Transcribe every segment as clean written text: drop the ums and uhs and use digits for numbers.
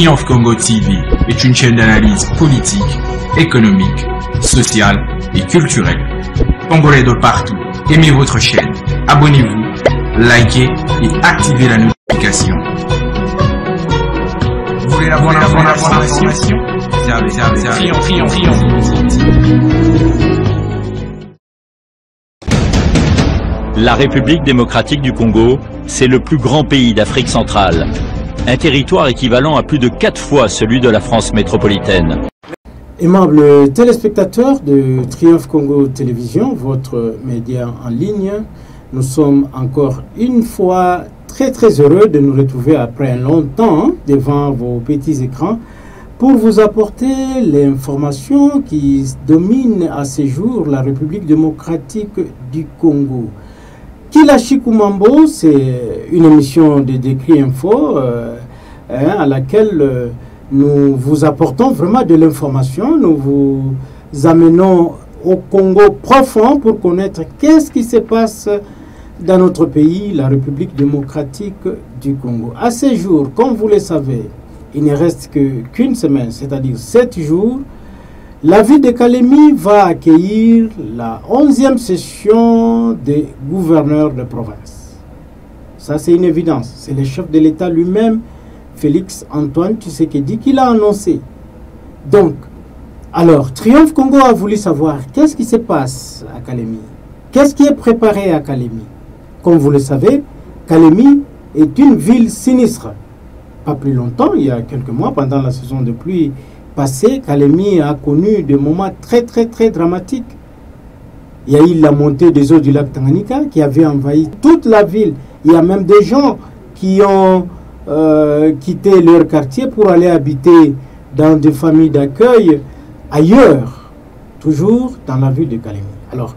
Triomphe Congo TV est une chaîne d'analyse politique, économique, sociale et culturelle. Congolais de partout, aimez votre chaîne, abonnez-vous, likez et activez la notification. Vous voulez la bonne information? Triomphe. La République démocratique du Congo, c'est le plus grand pays d'Afrique centrale. Un territoire équivalent à plus de 4 fois celui de la France métropolitaine. Aimables téléspectateurs de Triomphe Congo Télévision, votre média en ligne, nous sommes encore une fois très heureux de nous retrouver après un long temps devant vos petits écrans pour vous apporter l'information qui domine à ce jour la République démocratique du Congo. Kila Chikumambo, c'est une émission de Décrit Info à laquelle nous vous apportons vraiment de l'information. Nous vous amenons au Congo profond pour connaître qu'est-ce qui se passe dans notre pays, la République démocratique du Congo. À ce jour, comme vous le savez, il ne reste qu'une semaine, c'est-à-dire 7 jours. La ville de Kalemi va accueillir la 11e session des gouverneurs de province. Ça, c'est une évidence. C'est le chef de l'État lui-même, Félix Antoine Tshisekedi, qui l'a annoncé. Donc, alors, Triomphe Congo a voulu savoir qu'est-ce qui se passe à Kalemi. Qu'est-ce qui est préparé à Kalemi? Comme vous le savez, Kalemi est une ville sinistre. Pas plus longtemps, il y a quelques mois, pendant la saison de pluie passée, Kalemi a connu des moments très dramatiques. Il y a eu la montée des eaux du lac Tanganyika qui avait envahi toute la ville. Il y a même des gens qui ont quitté leur quartier pour aller habiter dans des familles d'accueil ailleurs, toujours dans la ville de Kalemi. Alors,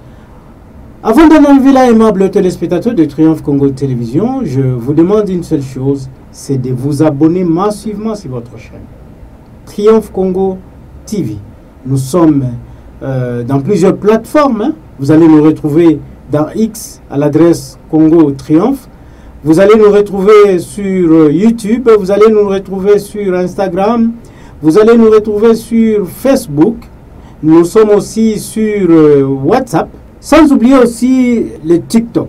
avant d'en arriver là, aimables téléspectateurs de Triomphe Congo Télévision, je vous demande une seule chose, c'est de vous abonner massivement sur votre chaîne. Triomphe Congo TV. Nous sommes dans plusieurs plateformes. Vous allez nous retrouver dans X à l'adresse Congo Triomphe. Vous allez nous retrouver sur YouTube. Vous allez nous retrouver sur Instagram. Vous allez nous retrouver sur Facebook. Nous sommes aussi sur WhatsApp. Sans oublier aussi le TikTok.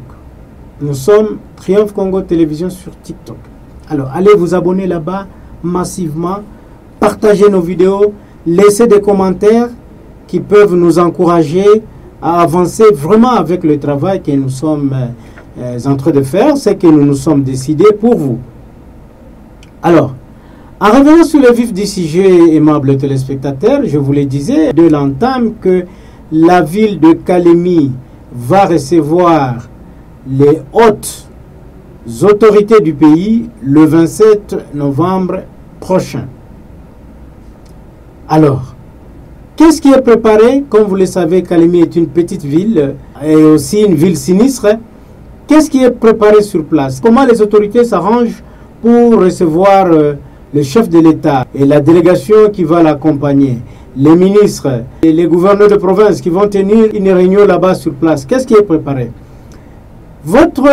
Nous sommes Triomphe Congo Télévision sur TikTok. Alors, allez vous abonner là-bas massivement. Partagez nos vidéos, laissez des commentaires qui peuvent nous encourager à avancer vraiment avec le travail que nous sommes en train de faire, c'est que nous nous sommes décidés pour vous. Alors, en revenant sur le vif du sujet, aimables téléspectateurs, je vous le disais de l'entame que la ville de Kalemi va recevoir les hautes autorités du pays le 27 novembre prochain. Alors, qu'est-ce qui est préparé? Comme vous le savez, Kalemi est une petite ville et aussi une ville sinistre. Qu'est-ce qui est préparé sur place? Comment les autorités s'arrangent pour recevoir le chef de l'État et la délégation qui va l'accompagner, les ministres et les gouverneurs de province qui vont tenir une réunion là-bas sur place? Qu'est-ce qui est préparé? Votre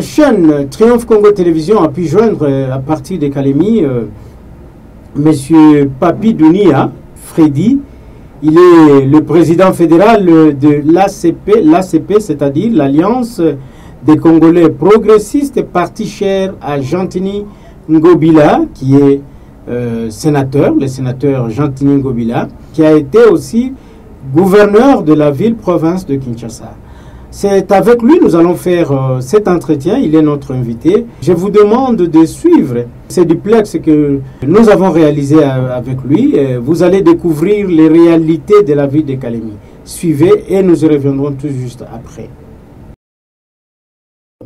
chaîne Triomphe Congo Télévision a pu joindre à partir de Kalemi Monsieur Papi Dounia Freddy. Il est le président fédéral de l'ACP, c'est-à-dire l'Alliance des Congolais progressistes, parti cher à Gentini Ngobila, qui est sénateur, le sénateur Gentini Ngobila, qui a été aussi gouverneur de la ville-province de Kinshasa. C'est avec lui que nous allons faire cet entretien. Il est notre invité. Je vous demande de suivre ce duplex que nous avons réalisé avec lui. Vous allez découvrir les réalités de la ville de Kalemi. Suivez et nous y reviendrons tout juste après.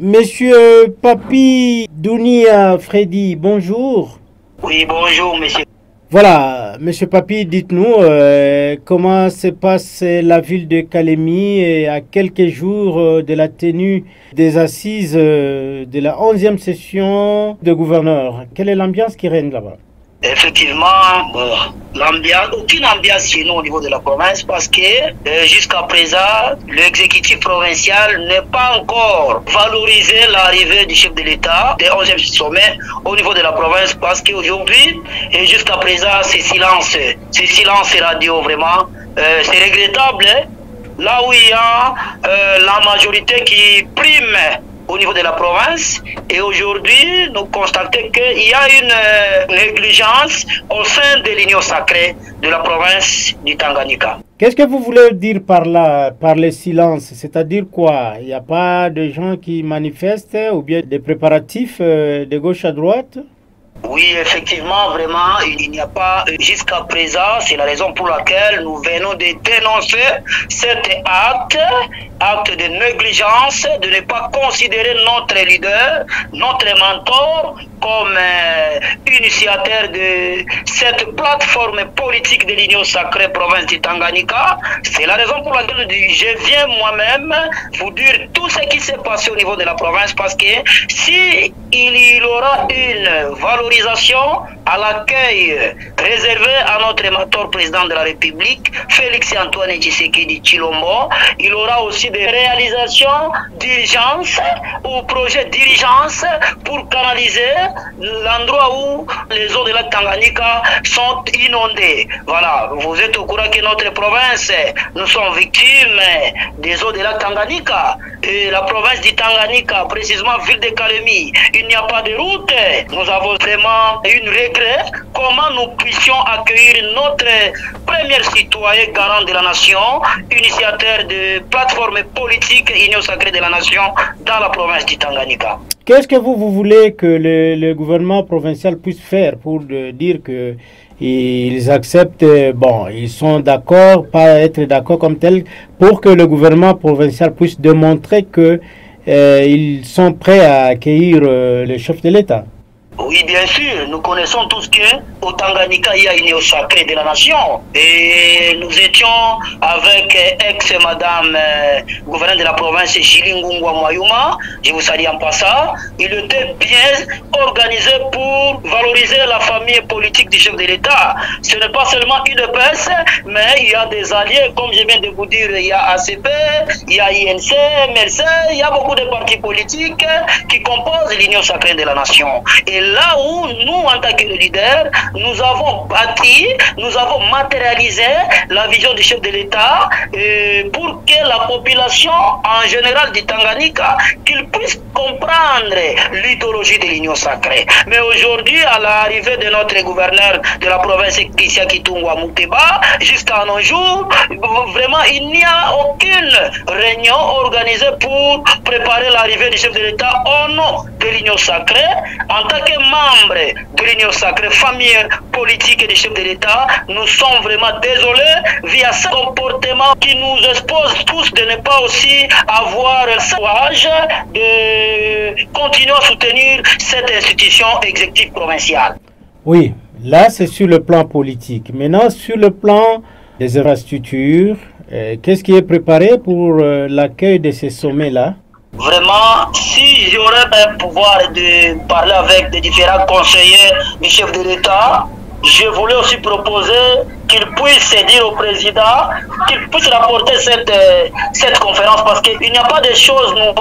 Monsieur Papi Dounia Freddy, bonjour. Oui, bonjour, monsieur. Voilà, monsieur Papi, dites-nous comment se passe la ville de Kalemi et à quelques jours de la tenue des assises de la 11e session de gouverneurs. Quelle est l'ambiance qui règne là-bas? Effectivement, aucune ambiance chez nous au niveau de la province parce que jusqu'à présent, l'exécutif provincial n'est pas encore valorisé l'arrivée du chef de l'État des 11e sommet au niveau de la province parce qu'aujourd'hui, et jusqu'à présent, c'est silence radio vraiment, c'est regrettable. Hein? Là où il y a la majorité qui prime au niveau de la province et aujourd'hui nous constatons qu'il y a une négligence au sein de l'Union sacrée de la province du Tanganyika. Qu'est-ce que vous voulez dire par là, par le silence? C'est-à-dire quoi? Il n'y a pas de gens qui manifestent ou bien des préparatifs de gauche à droite? Oui, effectivement, vraiment, il n'y a pas jusqu'à présent. C'est la raison pour laquelle nous venons de dénoncer cet acte de négligence, de ne pas considérer notre leader, notre mentor, comme initiateur de cette plateforme politique de l'Union sacrée province du Tanganyika. C'est la raison pour laquelle je viens moi-même vous dire tout ce qui s'est passé au niveau de la province, parce que si il y aura une valorisation à l'accueil réservé à notre mentor président de la République, Félix Antoine Tshisekedi Tshilombo, il aura aussi des réalisations d'urgence ou projets d'urgence pour canaliser l'endroit où les eaux de la Tanganyika sont inondées. Voilà, vous êtes au courant que notre province, nous sommes victimes des eaux de la Tanganyika. Et la province du Tanganyika, précisément ville de Kalemi, il n'y a pas de route. Nous avons vraiment une regret comment nous puissions accueillir notre premier citoyen garant de la nation, initiateur de plateforme politique Union sacrée de la nation dans la province du Tanganyika. Qu'est-ce que vous voulez que le gouvernement provincial puisse faire pour dire que ils acceptent, bon, ils sont d'accord, pas être d'accord comme tel, pour que le gouvernement provincial puisse démontrer que ils sont prêts à accueillir le chef de l'État? Oui, bien sûr, nous connaissons tous qu'au Tanganyika, il y a une Union sacrée de la nation. Et nous étions avec ex-madame gouverneur de la province, Jilingungwa Mwayuma, je vous salue en passant. Il était bien organisé pour valoriser la famille politique du chef de l'État. Ce n'est pas seulement UDPS, mais il y a des alliés, comme je viens de vous dire, il y a ACP, il y a INC, MRC, il y a beaucoup de partis politiques qui composent l'Union sacrée de la nation. Et là où nous, en tant que leaders, nous avons bâti, nous avons matérialisé la vision du chef de l'État pour que la population en général du Tanganyika, qu'il puisse comprendre l'idéologie de l'Union sacrée. Mais aujourd'hui, à l'arrivée de notre gouverneur de la province Kisia Kitungwa Muteba, jusqu'à nos jours, vraiment, il n'y a aucune réunion organisée pour préparer l'arrivée du chef de l'État au nom de l'Union sacrée. En tant que membre de l'Union sacrée, famille politique et des chefs de l'État, nous sommes vraiment désolés via ce comportement qui nous expose tous de ne pas aussi avoir le courage de continuer à soutenir cette institution exécutive provinciale. Oui, là c'est sur le plan politique. Maintenant, sur le plan des infrastructures, qu'est-ce qui est préparé pour l'accueil de ces sommets-là? Vraiment, si j'aurais le pouvoir de parler avec des différents conseillers du chef de l'État, je voulais aussi proposer qu'il puisse dire au président, qu'il puisse rapporter cette conférence, parce qu'il n'y a pas de choses nouvelles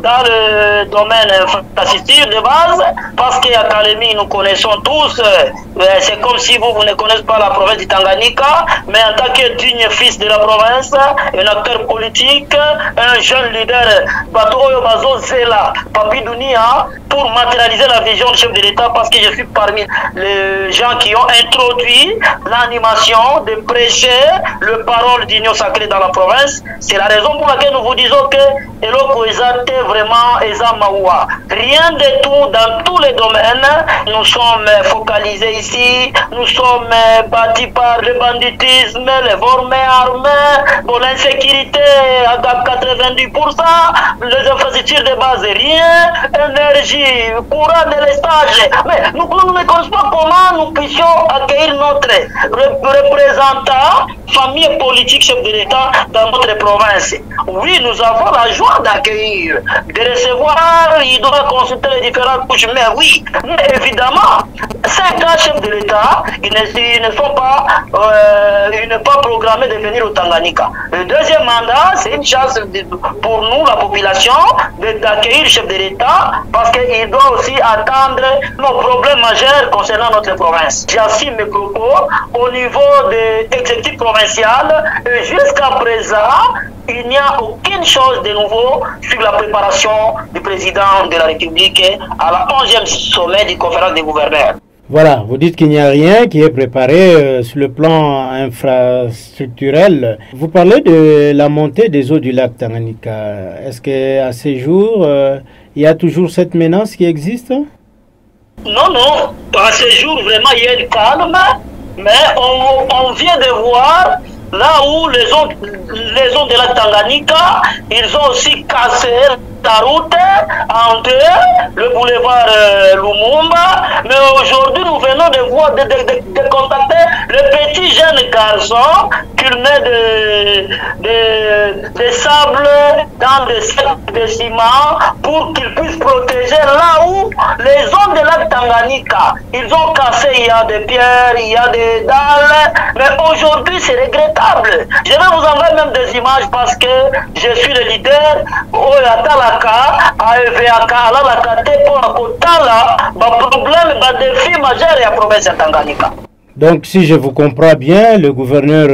dans le domaine infrastructure de base, parce qu'à Kalemi, nous connaissons tous, c'est comme si vous ne connaissez pas la province du Tanganyika, mais en tant que digne fils de la province, un acteur politique, un jeune leader, Bato Oyobazo Zela, Papi Dunia, pour matérialiser la vision du chef de l'État, parce que je suis parmi les gens qui ont introduit l'animation de prêcher le parole d'Union sacrée dans la province. C'est la raison pour laquelle nous vous disons que Eloko Ezate vraiment Eza Maoua. Rien de tout dans tous les domaines. Nous sommes focalisés ici. Nous sommes bâtis par le banditisme, les formés armés, pour l'insécurité à 90%, les infrastructures de base, rien, énergie, courant de l'estage. Mais nous ne connaissons pas comment nous puissions accueillir notre représentant famille politique chef de l'État dans notre province. Oui, nous avons la joie d'accueillir, de recevoir, il doit consulter les différentes couches, mais oui, mais évidemment, 5 ans chef de l'État, ils ne sont pas, ils ne sont pas programmés de venir au Tanganyika. Le deuxième mandat, c'est une chance pour nous, la population, d'accueillir le chef de l'État, parce qu'il doit aussi attendre nos problèmes majeurs concernant notre province. J'assume mes propos au niveau de l'exécutif provincial, et jusqu'à présent, il n'y a aucune chose de nouveau sur la préparation du président de la République à la 11e sommet du conférence des gouverneurs. Voilà, vous dites qu'il n'y a rien qui est préparé sur le plan infrastructurel. Vous parlez de la montée des eaux du lac Tanganyika. Est-ce qu'à ces jours, il y a toujours cette menace qui existe? Non, non. À ce jour, vraiment, il y a une calme. Mais on vient de voir là où les eaux de la Tanganyika, ils ont aussi cassé la route entre le boulevard Lumumba. Mais aujourd'hui, nous venons de voir, de contacter le petit jeune garçon qu'il met de sable dans des sacs de ciment pour qu'il puisse protéger là où les zones de la Tanganyika, ils ont cassé, il y a des pierres, il y a des dalles. Mais aujourd'hui, c'est regrettable. Je vais vous envoyer même des images parce que je suis le leader au Yatalaka, à EVAK, à la Kate, pour Akotala, problème, défi majeur et à la province de Tanganyika. Donc, si je vous comprends bien, le gouverneur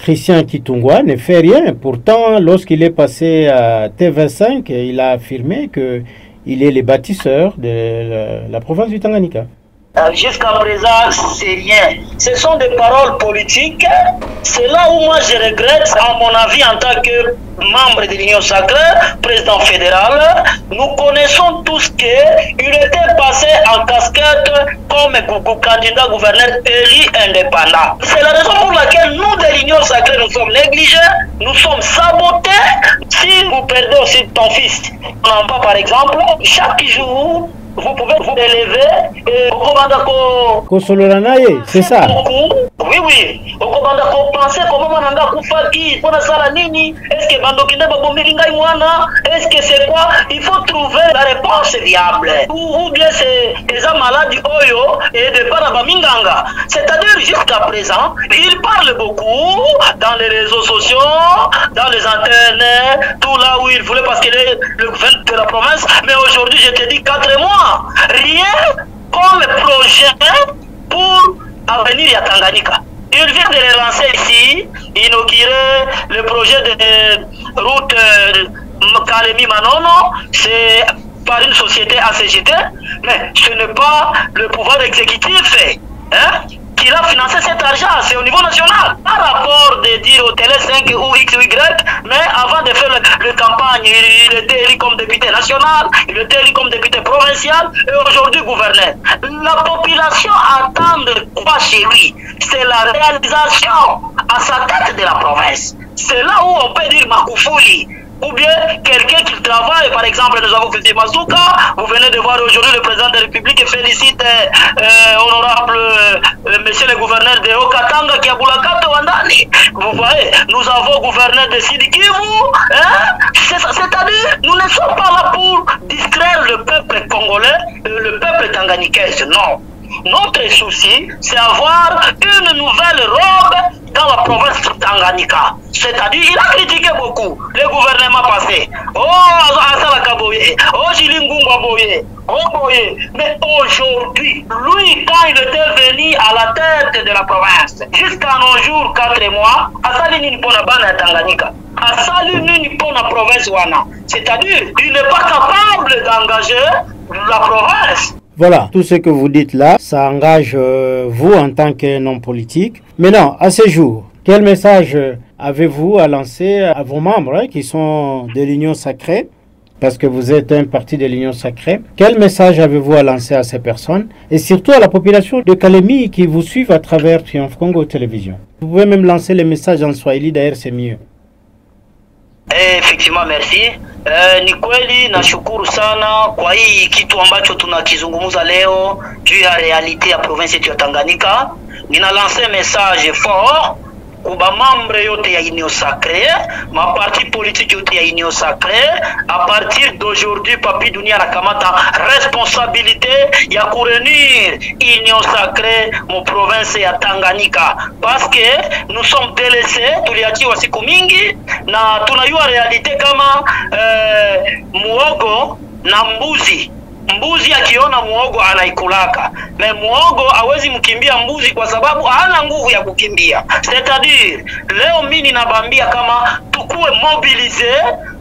Christian Kitungwa ne fait rien. Pourtant, lorsqu'il est passé à TV5, il a affirmé qu'il est le bâtisseur de la province du Tanganyika. Jusqu'à présent, c'est rien. Ce sont des paroles politiques. C'est là où moi je regrette, à mon avis, en tant que membre de l'Union sacrée, président fédéral, nous connaissons tous qu'il était passé en casquette comme candidat gouverneur élu indépendant. C'est la raison pour laquelle nous, de l'Union sacrée, nous sommes négligés, nous sommes sabotés. Si vous perdez aussi ton fils, on en parle par exemple, chaque jour, vous pouvez vous élever et c'est ça. Oui, oui. Pensez comment on a kufaki, pour la nini, est-ce que bandokinde babomiringa imwana, est-ce que c'est quoi? Il faut trouver la réponse viable. Ou bien c'est des malades oyo et de parabaminganga. C'est-à-dire jusqu'à présent, il parle beaucoup dans les réseaux sociaux, dans les antennes, tout là où il voulait parce qu'il est le gouverneur de la province. Mais aujourd'hui, je te dis 4 mois. Rien comme projet pour avenir à Tanganyika. Il vient de les lancer ici, inaugurer le projet de route Kalemi-Manono, c'est par une société ACGT, mais ce n'est pas le pouvoir exécutif qui a financé cet argent, c'est au niveau national. Par rapport de dire au Télé 5 ou X ou Y, mais avant de faire la campagne, il était élu comme député national, il était élu comme député provincial et aujourd'hui gouverneur. La population attend quoi chez lui? C'est la réalisation à sa tête de la province. C'est là où on peut dire Makoufouli. Ou bien quelqu'un qui travaille, par exemple, nous avons fait Mazouka, vous venez de voir aujourd'hui le président de la République et félicite honorable monsieur le gouverneur de Okatanga qui a Boulakato Wandani. Vous voyez, nous avons gouverneur de Sidikivu, c'est-à-dire, nous ne sommes pas là pour distraire le peuple congolais, le peuple tanganyikais, non. Notre souci, c'est avoir une nouvelle robe dans la province de Tanganyika. C'est-à-dire, il a critiqué beaucoup le gouvernement passé. Oh, Asala Kaboye, oh, Jilingungwa Boye, oh, Boye. Mais aujourd'hui, lui, quand il était venu à la tête de la province, jusqu'à nos jours, 4 mois, Asali Nipona Bana Tanganyika. Asali Nipona province Wana. C'est-à-dire, il n'est pas capable d'engager la province. Voilà, tout ce que vous dites là, ça engage vous en tant qu'un homme politique. Maintenant, à ce jour, quel message avez-vous à lancer à vos membres qui sont de l'Union sacrée, parce que vous êtes un parti de l'Union sacrée? Quel message avez-vous à lancer à ces personnes et surtout à la population de Kalemi qui vous suivent à travers Triomphe Congo Télévision? Vous pouvez même lancer les messages en Swahili, d'ailleurs c'est mieux. Effectivement, merci. Ni kweli nashukuru sana kwa hii kitu ambacho tunakizungumza leo juu ya realite ya province yetu ya Tanganyika. Nina lancer message fort kuba membre yote ya Union Sacrée, ma parti politique yote ya Union Sacrée. À partir d'aujourd'hui, Papi Dunia anakamata responsabilité ya kurenir Union Sacrée mu province ya Tanganyika, parce que nous sommes délaissés, tuliachiwa siku mingi na tunayua realite kama muogo na mbuzi akiona muogo anaikulaka, na muogo hawezi mkimbia mbuzi kwa sababu hana nguvu ya kukimbia. C'est-à-dire leo mimi ninabambia kama tukue mobilize,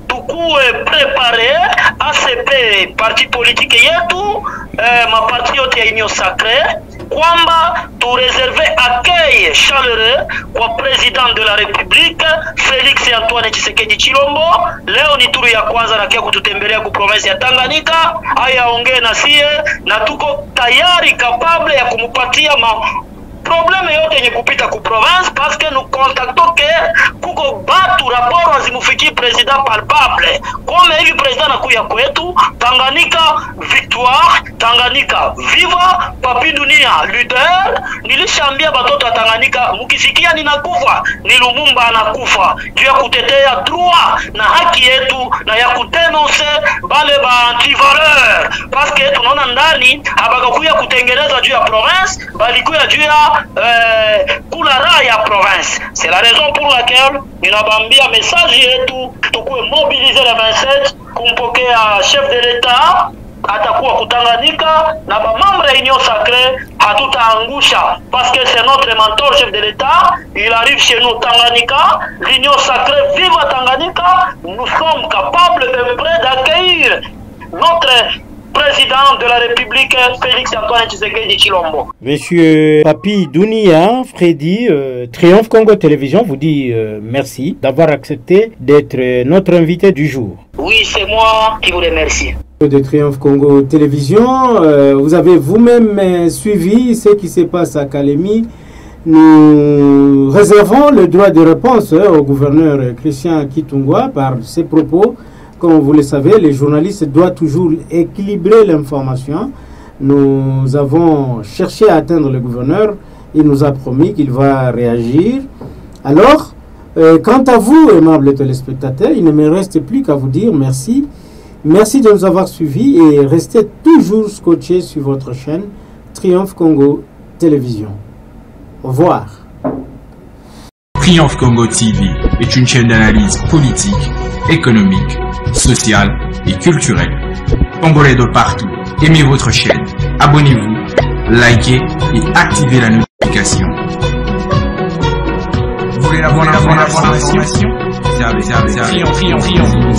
tukue prepare ACP parti politique yetu, maparti yote ya Union Sacrée, kwamba tureserve accueil chaleureux kwa president de la République Félix Antoine Tshisekedi Chilombo. Leo ni turu ya kwanza na kia kututembelea ku province ya Tanganyika, haya ongee na sie na tuko tayari capable ya kumupatia probleme yote yenye kupita ku province, parce que nous contactons que kuko batu rapport azimufiki president palpable kome hivi president nakuya kwetu Tanganyika victoire, Tanganyika viva, Papi Dunia leader. Nilishambia batoto wa Tanganyika, mukisikia ninakufa ni Lumumba anakufa juu ya kutetea droit na haki yetu na ya kudenonse bale ba anti-valeur, parce que tunaona ndani abakakuya kutengeneza juu ya province, balikuya juu ya kula raha ya province. C'est la raison pour laquelle ninabambia message yetu tukue mobiliser le 27 kumpokea chef de l'État atakuwa kutanganyika na ba membre ya Union Sacrée, hatutaangusha parce que c'est notre mentor chef de l'État, il arrive chez nous Tanganyika, l'Union Sacrée vive à Tanganyika, nous sommes capables et prêts d'accueillir notre président de la République, Félix Antoine Tshisekedi Chilombo. Monsieur Papi Dunia, Freddy, Triomphe Congo Télévision vous dit merci d'avoir accepté d'être notre invité du jour. Oui, c'est moi qui vous remercie. De Triomphe Congo Télévision, vous avez vous-même suivi ce qui se passe à Kalemi. Nous réservons le droit de réponse au gouverneur Christian Kitungwa par ses propos. Comme vous le savez, les journalistes doivent toujours équilibrer l'information. Nous avons cherché à atteindre le gouverneur. Il nous a promis qu'il va réagir. Alors, quant à vous, aimables téléspectateurs, il ne me reste plus qu'à vous dire merci. Merci de nous avoir suivis et restez toujours scotchés sur votre chaîne Triomphe Congo Télévision. Au revoir. Triomphe Congo TV est une chaîne d'analyse politique, économique, sociale et culturelle. Congolais de partout, aimez votre chaîne, abonnez-vous, likez et activez la notification. Vous voulez la bonne information? Triomphe.